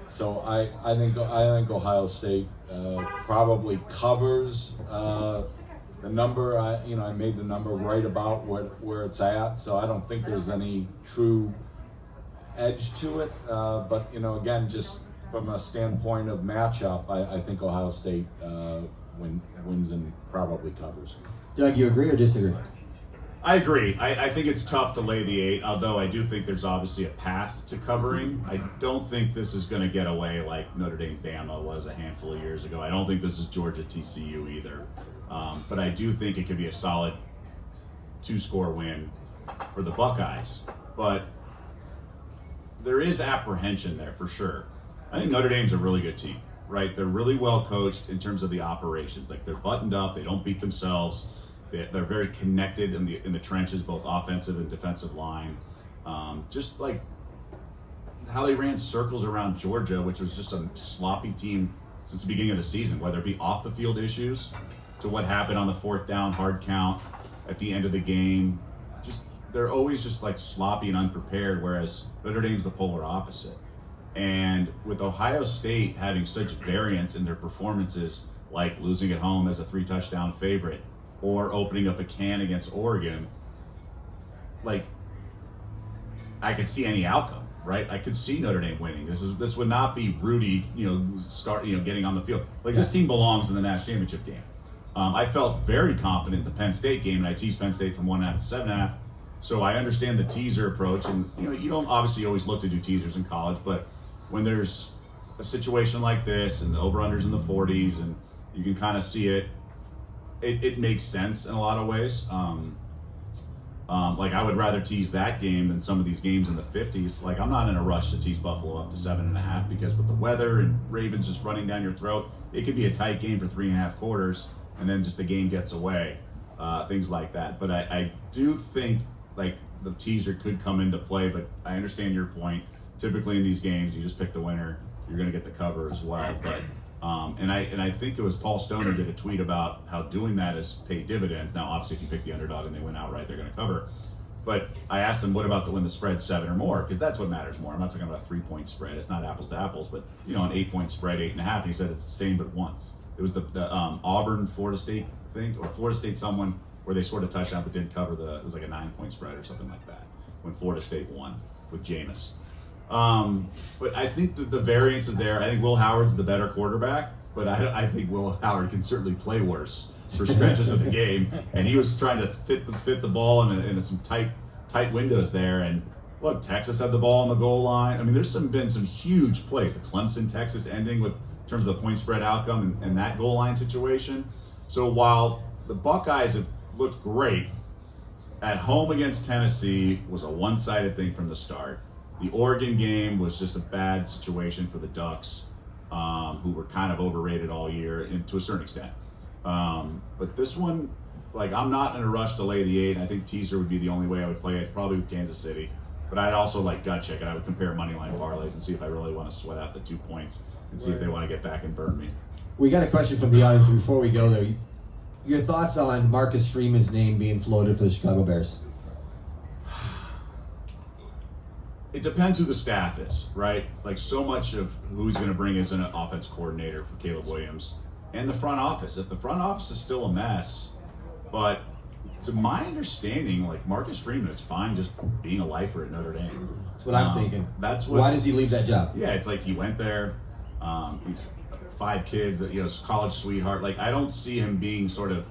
So I think Ohio State probably covers the number. I made the number right about where it's at. So I don't think there's any true edge to it. But again, just from a standpoint of matchup, I think Ohio State wins and probably covers. Doug, you agree or disagree? I agree. I think it's tough to lay the 8, although I do think there's obviously a path to covering. I don't think this is going to get away like Notre Dame Bama was a handful of years ago. I don't think this is Georgia TCU either. But I do think it could be a solid 2-score win for the Buckeyes. But there is apprehension there for sure. I think Notre Dame's a really good team, right? They're really well coached in terms of the operations. Like, they're buttoned up, they don't beat themselves. They're very connected in the trenches, both offensive and defensive line. Just like how they ran circles around Georgia, which was just a sloppy team since the beginning of the season, whether it be off the field issues to what happened on the 4th down hard count at the end of the game. They're always just like sloppy and unprepared, whereas Notre Dame's the polar opposite. And with Ohio State having such variance in their performances, like losing at home as a 3-touchdown favorite, or opening up a can against Oregon, like, I could see any outcome, right? I could see Notre Dame winning. This would not be Rudy, getting on the field. Like, this team belongs in the national championship game. I felt very confident in the Penn State game, and I teased Penn State from 1.5 to 7.5. So I understand the teaser approach, and you don't obviously always look to do teasers in college, but when there's a situation like this and the over-unders in the 40s, and you can kind of see it makes sense in a lot of ways. Like, I would rather tease that game than some of these games in the 50s. Like, I'm not in a rush to tease Buffalo up to 7.5, because with the weather and Ravens just running down your throat, it could be a tight game for 3.5 quarters, and then just the game gets away, things like that. But I do think, like, the teaser could come into play, but I understand your point. Typically in these games, you just pick the winner, you're going to get the cover as well. But and I think it was Paul Stoner did a tweet about how doing that is paid dividends. Now, obviously, if you pick the underdog and they win outright, they're going to cover. But I asked him, what about when the spread's 7 or more? Because that's what matters more. I'm not talking about a 3-point spread. It's not apples to apples, but an 8-point spread, 8.5. And he said it's the same, but once. It was the Auburn Florida State thing, or Florida State someone where they scored a touchdown but didn't cover it was like a 9-point spread or something like that when Florida State won with Jameis. But I think that the variance is there. I think Will Howard's the better quarterback, but I think Will Howard can certainly play worse for stretches of the game. And he was trying to fit the ball in some tight windows there. And look, Texas had the ball on the goal line. I mean, there's been some huge plays. The Clemson-Texas ending in terms of the point spread outcome and that goal line situation. So while the Buckeyes have looked great, at home against Tennessee was a one-sided thing from the start. The Oregon game was just a bad situation for the Ducks, who were kind of overrated all year, and to a certain extent. But this one, like, I'm not in a rush to lay the 8. I think teaser would be the only way I would play it, probably with Kansas City. But I'd also like gut check, and I would compare money line parlays and see if I really want to sweat out the 2 points and see if they want to get back and burn me. We got a question from the audience before we go there. Your thoughts on Marcus Freeman's name being floated for the Chicago Bears? It depends who the staff is, right? Like, so much of who he's going to bring is an offense coordinator for Caleb Williams and the front office. If the front office is still a mess, but to my understanding, like, Marcus Freeman is fine just being a lifer at Notre Dame. That's what I'm thinking. That's what. Why does he leave that job? Yeah, it's like he went there. He's 5 kids, college sweetheart. Like, I don't see him being sort of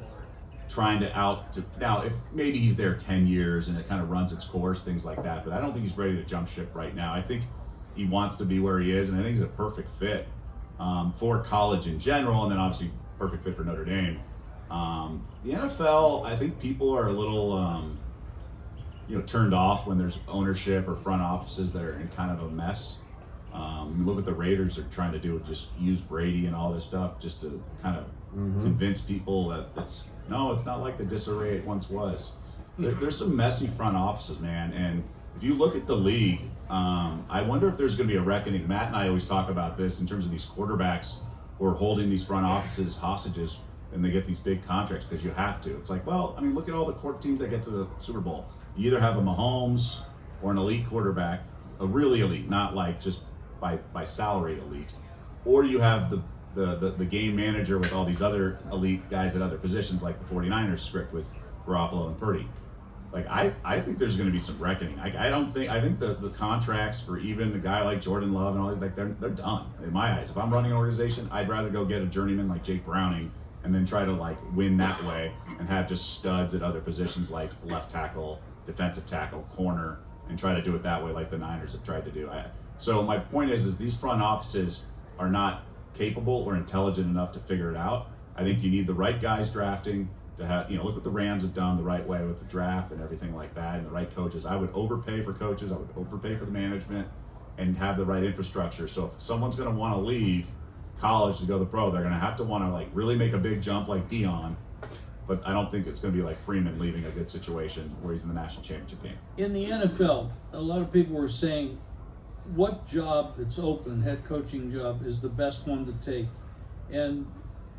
trying to now, if maybe he's there 10 years and it kind of runs its course, things like that, but I don't think he's ready to jump ship right now. I think he wants to be where he is, and I think he's a perfect fit for college in general, and then obviously perfect fit for Notre Dame. The NFL, I think people are a little turned off when there's ownership or front offices that are in kind of a mess. Look what the Raiders are trying to do, just use Brady and all this stuff just to kind of convince people that it's not like the disarray it once was. There's some messy front offices, man, and if you look at the league, I wonder if there's going to be a reckoning. Matt and I always talk about this in terms of these quarterbacks who are holding these front offices hostages, and they get these big contracts because you have to. It's like, well, I mean, look at all the court teams that get to the Super Bowl. You either have a Mahomes or an elite quarterback, a really elite, not like just by salary elite, or you have the game manager with all these other elite guys at other positions, like the 49ers script with Garoppolo and Purdy. Like, I think there's going to be some reckoning. I think the contracts for even a guy like Jordan Love and all that, like they're done in my eyes. If I'm running an organization, I'd rather go get a journeyman like Jake Browning and then try to like win that way and have just studs at other positions like left tackle, defensive tackle, corner, and try to do it that way like the Niners have tried to do. So my point is these front offices are not capable or intelligent enough to figure it out. I think you need the right guys drafting to have, look what the Rams have done the right way with the draft and everything like that, and the right coaches. I would overpay for coaches, I would overpay for the management, and have the right infrastructure. So if someone's going to want to leave college to go to the pro, they're going to have to want to like really make a big jump like Dion. But I don't think it's going to be like Freeman leaving a good situation where he's in the national championship game. In the NFL, a lot of people were saying, what job that's open, head coaching job, is the best one to take? And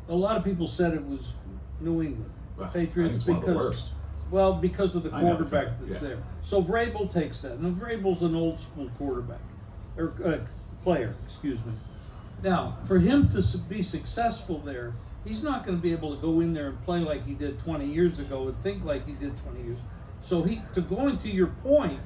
a lot of people said it was New England Patriots, I think it's one of the worst. Well, because of the I know, quarterback that's there. So Vrabel takes that. Now Vrabel's an old school quarterback, or player, excuse me. Now, for him to be successful there, he's not going to be able to go in there and play like he did 20 years ago and think like he did 20 years. So to go into your point,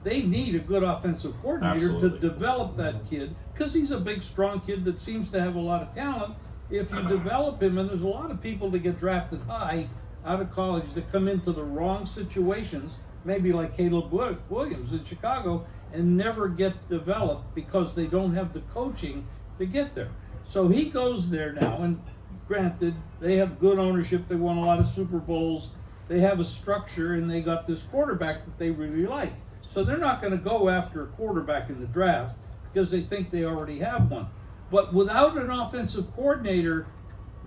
they need a good offensive coordinator to develop that kid, because he's a big, strong kid that seems to have a lot of talent. If you develop him, and there's a lot of people that get drafted high out of college that come into the wrong situations, maybe like Caleb Williams in Chicago, and never get developed because they don't have the coaching to get there. So he goes there now, and granted, they have good ownership, they won a lot of Super Bowls, they have a structure, and they got this quarterback that they really like. So they're not going to go after a quarterback in the draft because they think they already have one. But without an offensive coordinator,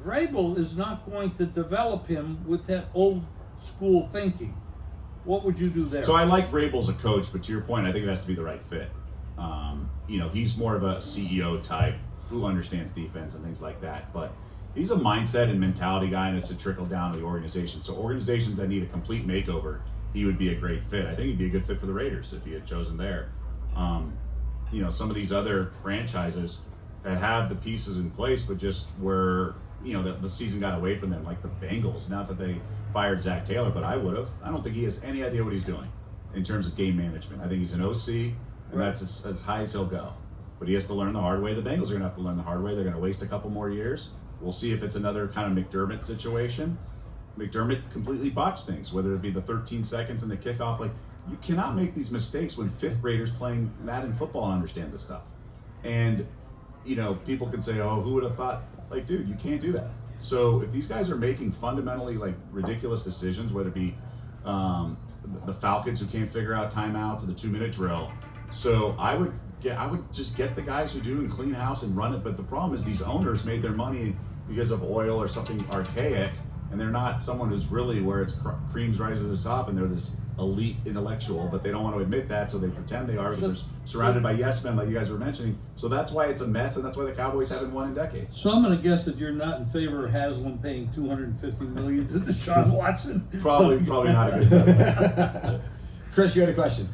Vrabel is not going to develop him with that old school thinking. What would you do there? So I like Vrabel as a coach, but to your point, I think it has to be the right fit. He's more of a CEO type who understands defense and things like that. But he's a mindset and mentality guy, and it's a trickle down to the organization. So organizations that need a complete makeover, he would be a great fit. I think he'd be a good fit for the Raiders if he had chosen there. Some of these other franchises that have the pieces in place, but just where, the season got away from them, like the Bengals. Not that they fired Zach Taylor, but I would have. I don't think he has any idea what he's doing in terms of game management. I think he's an OC, and that's as high as he'll go. But he has to learn the hard way. The Bengals are going to have to learn the hard way. They're going to waste a couple more years. We'll see if it's another kind of McDermott situation. McDermott completely botched things, whether it be the 13 seconds in the kickoff. Like, you cannot make these mistakes when fifth graders playing Madden football and understand this stuff. And, people can say, oh, who would have thought? Like, dude, you can't do that. So if these guys are making fundamentally, like, ridiculous decisions, whether it be the Falcons who can't figure out timeouts or the 2-minute drill. So I would just get the guys who do and clean house and run it. But the problem is these owners made their money because of oil or something archaic, and they're not someone who's really where it's creams rise to the top and they're this elite intellectual, but they don't want to admit that, so they pretend they are because they're surrounded by yes men like you guys were mentioning. So that's why it's a mess, and that's why the Cowboys haven't won in decades. So I'm going to guess that you're not in favor of Haslam paying $250 million to Deshaun Watson. Probably not a good bet. Chris, you had a question.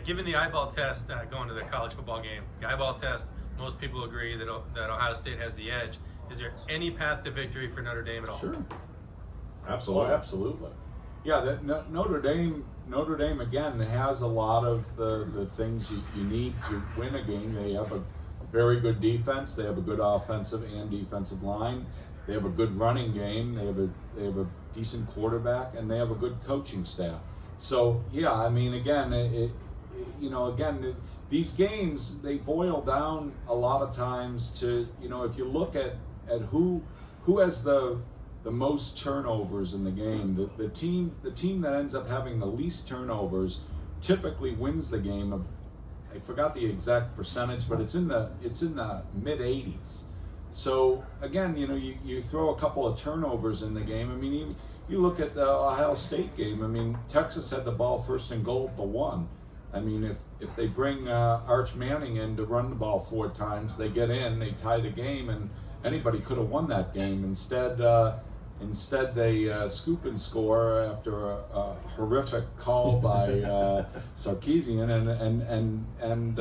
Given the eyeball test going to the college football game, the eyeball test, most people agree that Ohio State has the edge. Is there any path to victory for Notre Dame at all? Sure. Oh, Absolutely. absolutely. Yeah, Notre Dame again has a lot of the things you need to win a game. They have a very good defense. They have a good offensive and defensive line. They have a good running game. They have a decent quarterback, and they have a good coaching staff. So yeah, I mean, again, these games, they boil down a lot of times to, if you look at who has the most turnovers in the game, the team that ends up having the least turnovers typically wins the game. I forgot the exact percentage, but it's in the mid 80s. So again, you throw a couple of turnovers in the game. I mean, you look at the Ohio State game. I mean, Texas had the ball first and goal at the 1. I mean, if they bring Arch Manning in to run the ball 4 times, they get in, they tie the game, and anybody could have won that game. Instead, they scoop and score after a horrific call by Sarkisian, and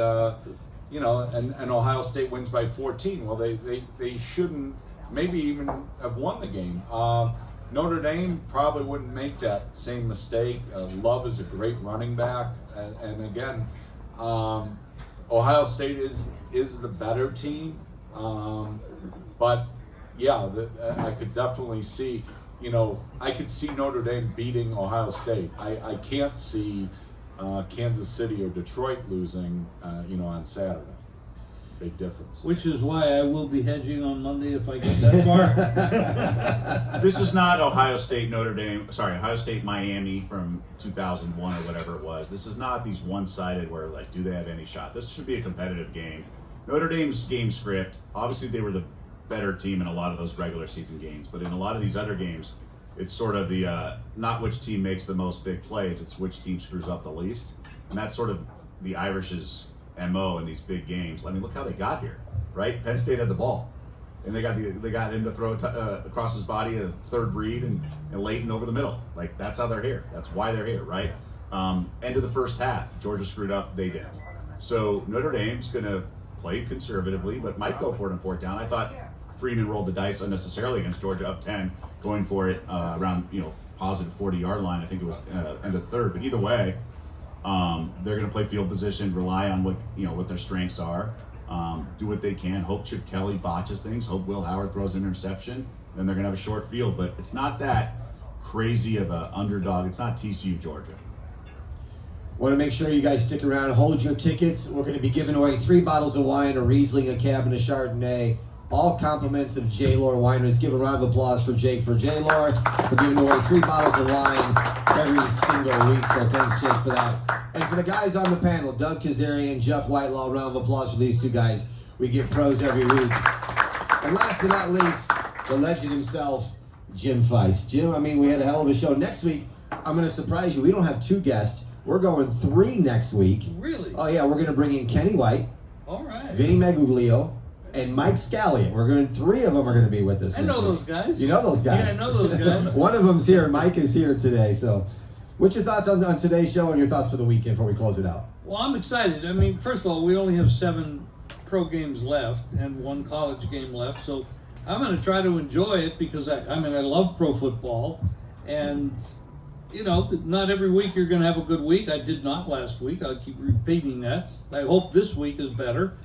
Ohio State wins by 14. Well, they shouldn't maybe even have won the game. Notre Dame probably wouldn't make that same mistake. Love is a great running back, and again, Ohio State is the better team, but yeah, I could definitely see, I could see Notre Dame beating Ohio State. I can't see Kansas City or Detroit losing, on Saturday. Big difference. Which is why I will be hedging on Monday if I get that far. This is not Ohio State Miami from 2001 or whatever it was. This is not these one-sided where do they have any shot. This should be a competitive game. Notre Dame's game script, obviously they were the better team in a lot of those regular season games, but in a lot of these other games, it's sort of the not which team makes the most big plays, it's which team screws up the least. And that's sort of the Irish's MO in these big games. I mean, look how they got here, right? Penn State had the ball, and they got him to throw across his body a third read and Leighton over the middle. That's how they're here. That's why they're here, right? End of the first half, Georgia screwed up, they didn't. So Notre Dame's going to play conservatively, but might go for it on fourth down. I thought Freeman rolled the dice unnecessarily against Georgia up 10, going for it around positive 40-yard line. I think it was end of third. But either way, they're going to play field position, rely on what their strengths are, do what they can. Hope Chip Kelly botches things. Hope Will Howard throws an interception. Then they're going to have a short field. But it's not that crazy of an underdog. It's not TCU Georgia. Want to make sure you guys stick around, hold your tickets. We're going to be giving away 3 bottles of wine, a Riesling, a Cab, and a Chardonnay. All compliments of J-Lore Wineries. Give a round of applause for Jake for J-Lore for giving away 3 bottles of wine every single week. So thanks, Jake, for that. And for the guys on the panel, Doug Kezirian, Jeff Whitelaw, round of applause for these 2 guys. We give pros every week. And last but not least, the legend himself, Jim Feist. Jim, we had a hell of a show. Next week, I'm going to surprise you. We don't have 2 guests. We're going 3 next week. Really? Oh, yeah. We're going to bring in Kenny White, All right. Vinny Meguglio, and Mike Scallion. 3 of them are going to be with us. I know those guys. You know those guys? Yeah, I know those guys. One of them's here. Mike is here today. So, what's your thoughts on today's show and your thoughts for the weekend before we close it out? Well, I'm excited. First of all, we only have 7 pro games left and 1 college game left. So, I'm going to try to enjoy it because I love pro football. And, not every week you're going to have a good week. I did not last week. I'll keep repeating that. I hope this week is better.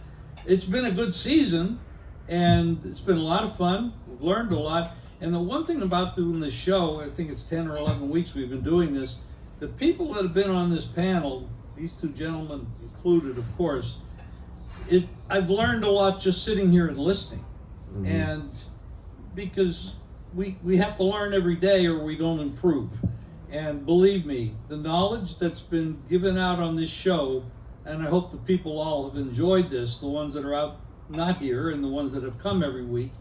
It's been a good season, and it's been a lot of fun. We've learned a lot. And the one thing about doing this show, I think it's 10 or 11 weeks we've been doing this, the people that have been on this panel, these 2 gentlemen included, of course, I've learned a lot just sitting here and listening. Mm-hmm. And because we have to learn every day or we don't improve. And believe me, the knowledge that's been given out on this show, and I hope the people all have enjoyed this, the ones that are out not here and the ones that have come every week,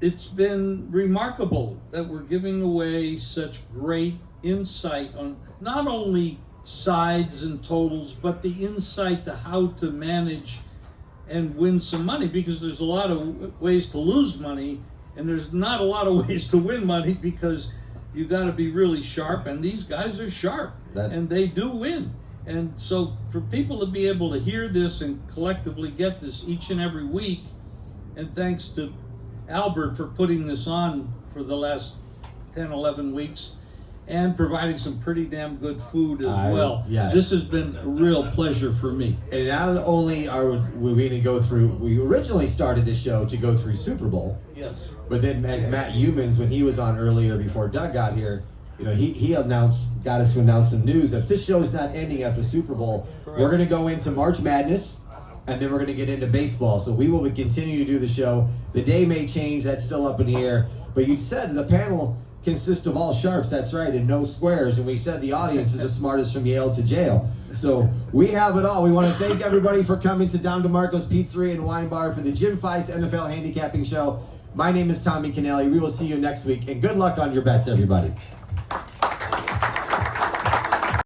it's been remarkable that we're giving away such great insight on not only sides and totals, but the insight to how to manage and win some money, because there's a lot of ways to lose money and there's not a lot of ways to win money because you got to be really sharp, and these guys are sharp and they do win. And so for people to be able to hear this and collectively get this each and every week, and thanks to Albert for putting this on for the last 10, 11 weeks and providing some pretty damn good food as well. Yes. This has been a real pleasure for me. And not only are we going to go through, we originally started this show to go through Super Bowl. Yes. But then as Matt Youmans, when he was on earlier before Doug got here, he got us to announce some news that this show is not ending after Super Bowl. Correct. We're going to go into March Madness, and then we're going to get into baseball. So we will continue to do the show. The day may change. That's still up in the air. But you said the panel consists of all sharps. That's right, and no squares. And we said the audience is the smartest from Yale to jail. So we have it all. We want to thank everybody for coming to Dom DeMarco's Pizzeria and Wine Bar for the Jim Feist NFL Handicapping Show. My name is Tommy Canale. We will see you next week, and good luck on your bets, everybody.